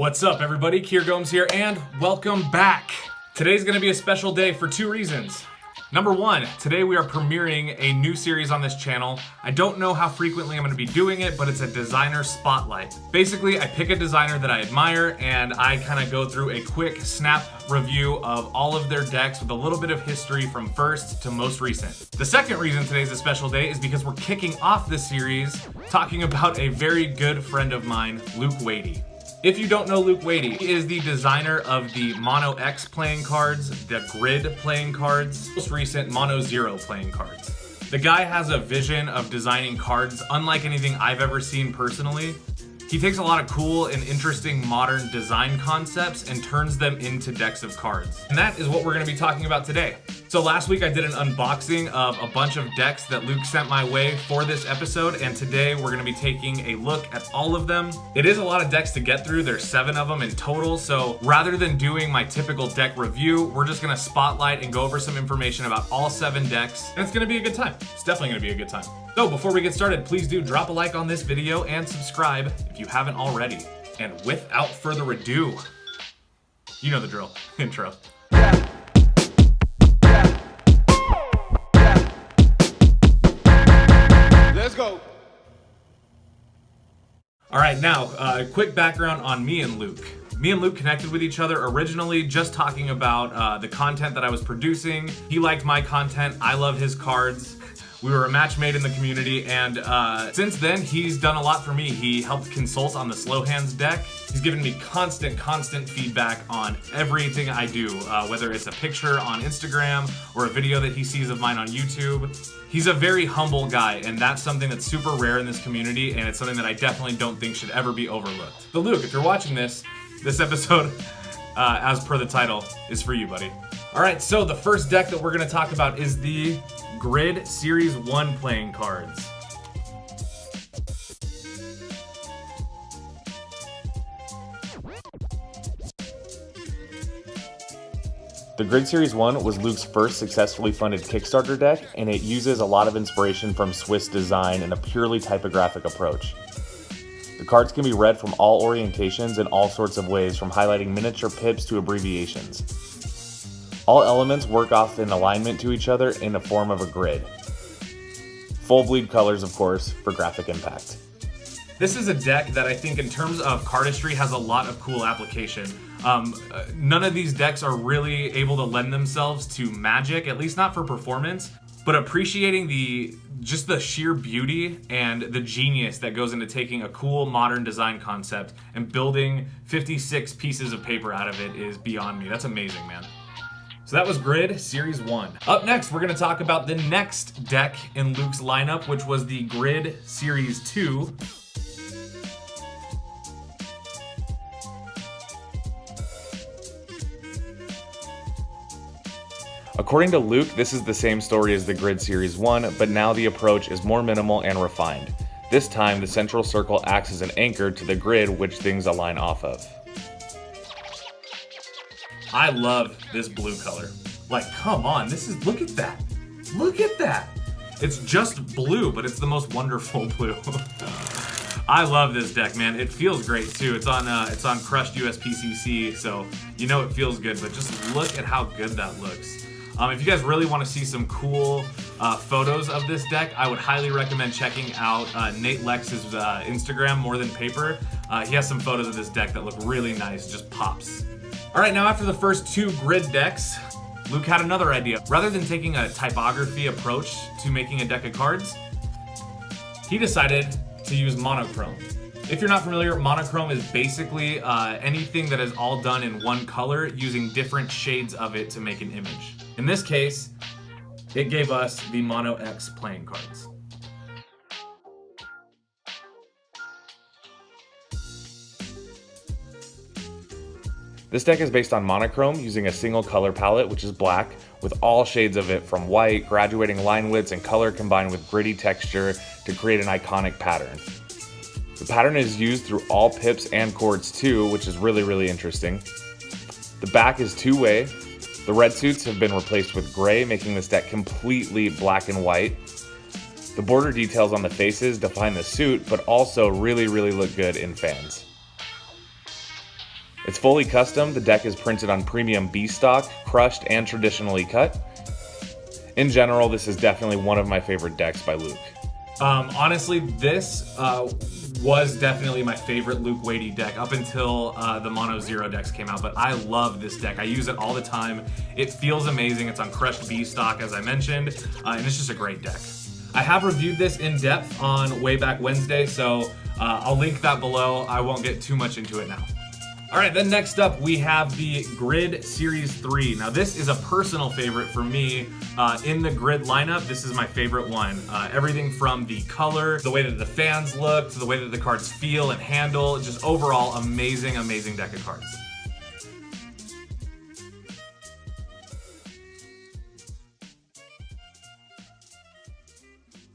What's up everybody, Kier Gomes here and welcome back. Today's gonna be a special day for two reasons. Number one, today we are premiering a new series on this channel. I don't know how frequently I'm gonna be doing it, but it's a designer spotlight. Basically, I pick a designer that I admire and I kind of go through a quick snap review of all of their decks with a little bit of history from first to most recent. The second reason today's a special day is because we're kicking off this series talking about a very good friend of mine, Luke Wadey. If you don't know Luke Wadey, he is the designer of the Mono X playing cards, the Grid playing cards, most recent Mono Xero playing cards. The guy has a vision of designing cards unlike anything I've ever seen personally. He takes a lot of cool and interesting modern design concepts and turns them into decks of cards. And that is what we're gonna be talking about today. So last week I did an unboxing of a bunch of decks that Luke sent my way for this episode, and today we're gonna be taking a look at all of them. It is a lot of decks to get through, there's 7 of them in total, so rather than doing my typical deck review, we're just gonna spotlight and go over some information about all 7 decks, and it's gonna be a good time. It's definitely gonna be a good time. So before we get started, please do drop a like on this video and subscribe if you haven't already. And without further ado, you know the drill, intro. Let's go. All right, now, quick background on me and Luke. Me and Luke connected with each other originally just talking about the content that I was producing. He liked my content, I love his cards. We were a match made in the community, and since then, he's done a lot for me. He helped consult on the Slow Hands deck. He's given me constant feedback on everything I do, whether it's a picture on Instagram or a video that he sees of mine on YouTube. He's a very humble guy, and that's something that's super rare in this community, and it's something that I definitely don't think should ever be overlooked. So Luke, if you're watching this episode, as per the title, is for you, buddy. All right, so the first deck that we're gonna talk about is the Grid Series 1 playing cards. The Grid Series 1 was Luke's first successfully funded Kickstarter deck, and it uses a lot of inspiration from Swiss design and a purely typographic approach. The cards can be read from all orientations in all sorts of ways, from highlighting miniature pips to abbreviations. All elements work off in alignment to each other in the form of a grid. Full bleed colors, of course, for graphic impact. This is a deck that I think in terms of cardistry has a lot of cool application. None of these decks are really able to lend themselves to magic, at least not for performance, but appreciating just the sheer beauty and the genius that goes into taking a cool modern design concept and building 56 pieces of paper out of it is beyond me. That's amazing, man. So that was Grid Series 1. Up next, we're gonna talk about the next deck in Luke's lineup, which was the Grid Series 2. According to Luke, this is the same story as the Grid Series 1, but now the approach is more minimal and refined. This time, the central circle acts as an anchor to the grid which things align off of. I love this blue color. Like, come on, look at that. Look at that. It's just blue, but it's the most wonderful blue. I love this deck, man. It feels great too. It's on crushed USPCC, so you know it feels good, but just look at how good that looks. If you guys really want to see some cool photos of this deck, I would highly recommend checking out Nate Lex's Instagram, More Than Paper. He has some photos of this deck that look really nice, just pops. All right, now after the first 2 grid decks, Luke had another idea. Rather than taking a typography approach to making a deck of cards, he decided to use monochrome. If you're not familiar, monochrome is basically anything that is all done in one color using different shades of it to make an image. In this case, it gave us the Mono X playing cards. This deck is based on monochrome using a single color palette, which is black, with all shades of it from white, graduating line widths, and color combined with gritty texture to create an iconic pattern. The pattern is used through all pips and chords too, which is really interesting. The back is two-way. The red suits have been replaced with gray, making this deck completely black and white. The border details on the faces define the suit, but also really look good in fans. It's fully custom. The deck is printed on premium B stock, crushed and traditionally cut. In general, this is definitely one of my favorite decks by Luke. Honestly, this was definitely my favorite Luke Wadey deck up until the Mono Xero decks came out, but I love this deck. I use it all the time. It feels amazing. It's on crushed B stock, as I mentioned, and it's just a great deck. I have reviewed this in depth on Way Back Wednesday, so I'll link that below. I won't get too much into it now. All right, then next up we have the Grid Series 3. Now this is a personal favorite for me. In the Grid lineup, this is my favorite one. Everything from the color, the way that the fans look, to the way that the cards feel and handle, just overall amazing, amazing deck of cards.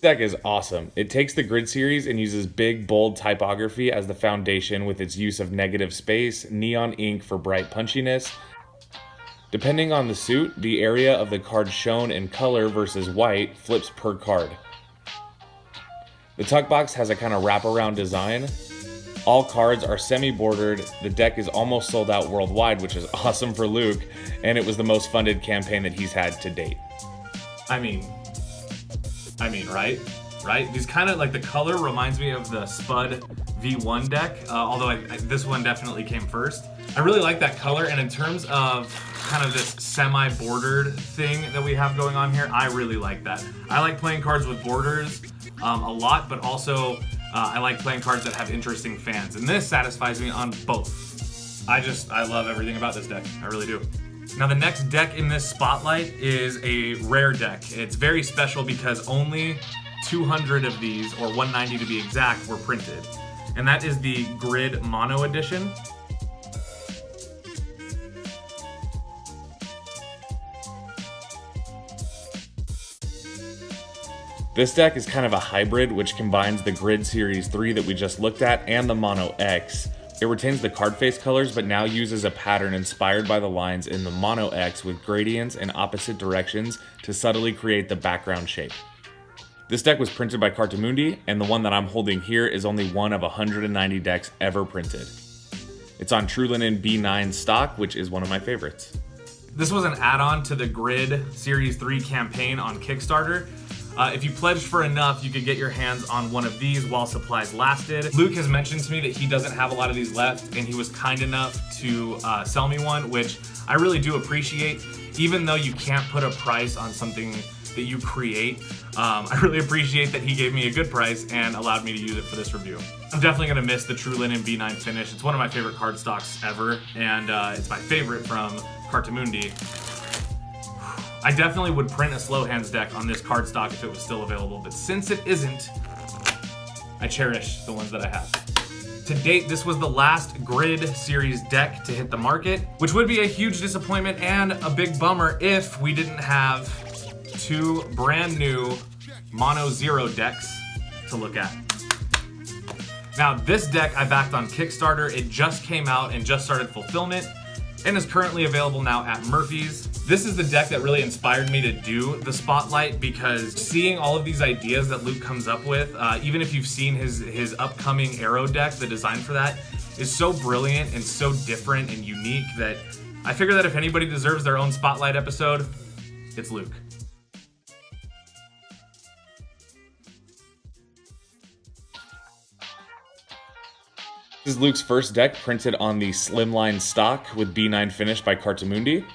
Deck is awesome. It takes the Grid series and uses big, bold typography as the foundation with its use of negative space, neon ink for bright punchiness. Depending on the suit, the area of the card shown in color versus white flips per card. The tuck box has a kind of wraparound design. All cards are semi-bordered. The deck is almost sold out worldwide, which is awesome for Luke, and it was the most funded campaign that he's had to date. I mean, right? These kind of like the color reminds me of the Spud V1 deck, although this one definitely came first. I really like that color, and in terms of kind of this semi-bordered thing that we have going on here, I really like that. I like playing cards with borders a lot, but also I like playing cards that have interesting fans, and this satisfies me on both. I love everything about this deck. I really do. Now the next deck in this spotlight is a rare deck. It's very special because only 200 of these, or 190 to be exact, were printed. And that is the Grid Mono Edition. This deck is kind of a hybrid which combines the Grid Series 3 that we just looked at and the Mono X. It retains the card face colors, but now uses a pattern inspired by the lines in the Mono X with gradients in opposite directions to subtly create the background shape. This deck was printed by Cartamundi, and the one that I'm holding here is only one of 190 decks ever printed. It's on True Linen B9 stock, which is one of my favorites. This was an add-on to the Grid Series 3 campaign on Kickstarter. If you pledged for enough, you could get your hands on one of these while supplies lasted. Luke has mentioned to me that he doesn't have a lot of these left, and he was kind enough to sell me one, which I really do appreciate. Even though you can't put a price on something that you create, I really appreciate that he gave me a good price and allowed me to use it for this review. I'm definitely gonna miss the True Linen B9 finish. It's one of my favorite card stocks ever, and it's my favorite from Cartamundi. I definitely would print a slow hands deck on this cardstock if it was still available, but since it isn't, I cherish the ones that I have. To date, this was the last Grid Series deck to hit the market, which would be a huge disappointment and a big bummer if we didn't have two brand new Mono Xero decks to look at. Now, this deck I backed on Kickstarter. It just came out and just started fulfillment and is currently available now at Murphy's. This is the deck that really inspired me to do the spotlight, because seeing all of these ideas that Luke comes up with, even if you've seen his upcoming Arrow deck, the design for that is so brilliant and so different and unique that I figure that if anybody deserves their own spotlight episode, it's Luke. This is Luke's first deck printed on the Slimline stock with B9 finish by Cartamundi.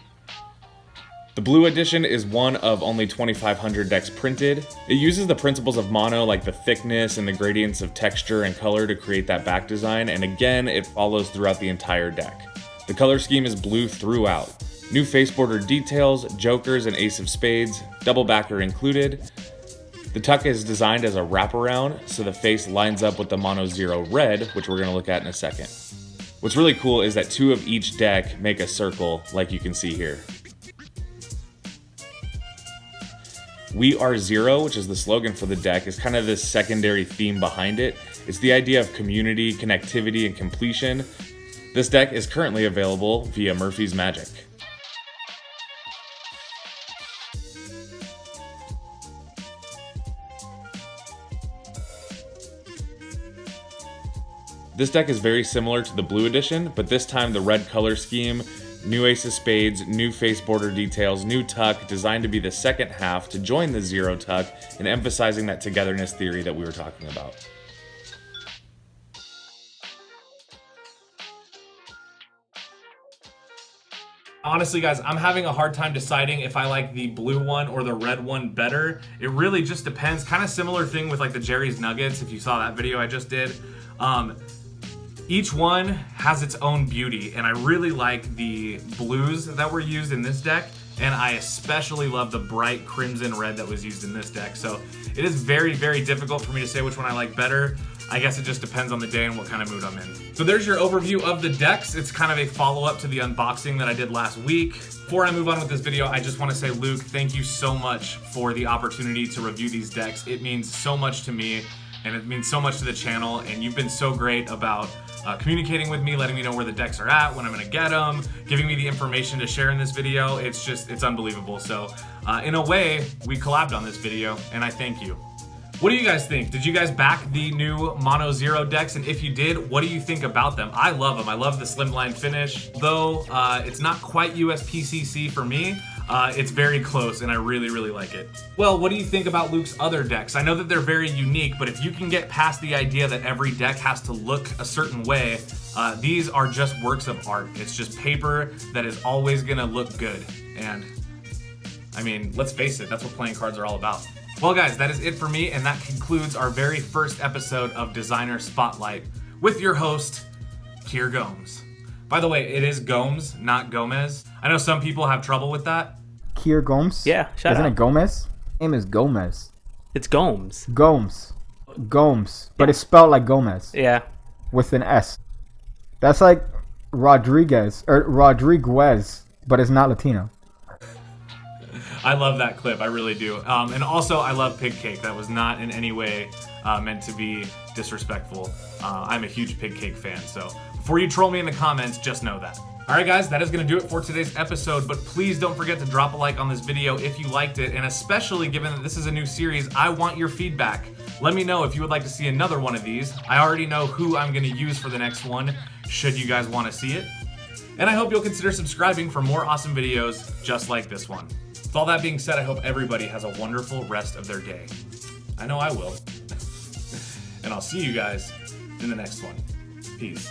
The blue edition is one of only 2,500 decks printed. It uses the principles of mono, like the thickness and the gradients of texture and color, to create that back design, and again, it follows throughout the entire deck. The color scheme is blue throughout. New face border details, jokers and ace of spades, double backer included. The tuck is designed as a wraparound, so the face lines up with the Mono Xero red, which we're going to look at in a second. What's really cool is that two of each deck make a circle, like you can see here. We Are Xero, which is the slogan for the deck, is kind of this secondary theme behind it. It's the idea of community, connectivity, and completion. This deck is currently available via Murphy's Magic. This deck is very similar to the blue edition, but this time the red color scheme, new ace of spades, new face border details, new tuck, designed to be the second half to join the Xero tuck and emphasizing that togetherness theory that we were talking about. Honestly, guys, I'm having a hard time deciding if I like the blue one or the red one better. It really just depends. Kind of similar thing with like the Jerry's Nuggets, if you saw that video I just did. Each one has its own beauty, and I really like the blues that were used in this deck, and I especially love the bright crimson red that was used in this deck. So it is very, very difficult for me to say which one I like better. I guess it just depends on the day and what kind of mood I'm in. So there's your overview of the decks. It's kind of a follow-up to the unboxing that I did last week. Before I move on with this video, I just want to say, Luke, thank you so much for the opportunity to review these decks. It means so much to me, and it means so much to the channel, and you've been so great about communicating with me, letting me know where the decks are at, when I'm gonna get them, giving me the information to share in this video. It's unbelievable. So in a way, we collabed on this video, and I thank you. What do you guys think? Did you guys back the new Mono Xero decks? And if you did, what do you think about them? I love them. I love the Slimline finish. Though it's not quite USPCC for me, it's very close and I really, really like it. Well, what do you think about Luke's other decks? I know that they're very unique, but if you can get past the idea that every deck has to look a certain way, these are just works of art. It's just paper that is always gonna look good. And I mean, let's face it, that's what playing cards are all about. Well guys, that is it for me, and that concludes our very first episode of Designer Spotlight with your host, Kier Gomes. By the way, it is Gomes, not Gomez. I know some people have trouble with that. Kier Gomes? Yeah, shut Isn't up. it Gomez? Name is Gomez. It's Gomes. Gomes. But it's spelled like Gomez Yeah. with an S. That's like Rodriguez, but it's not Latino. I love that clip, I really do. And also, I love Pig Cake. That was not in any way meant to be disrespectful. I'm a huge Pig Cake fan, so before you troll me in the comments, just know that. Alright guys, that is going to do it for today's episode, but please don't forget to drop a like on this video if you liked it, and especially given that this is a new series, I want your feedback. Let me know if you would like to see another one of these. I already know who I'm going to use for the next one, should you guys want to see it. And I hope you'll consider subscribing for more awesome videos just like this one. With all that being said, I hope everybody has a wonderful rest of their day. I know I will. And I'll see you guys in the next one. Peace.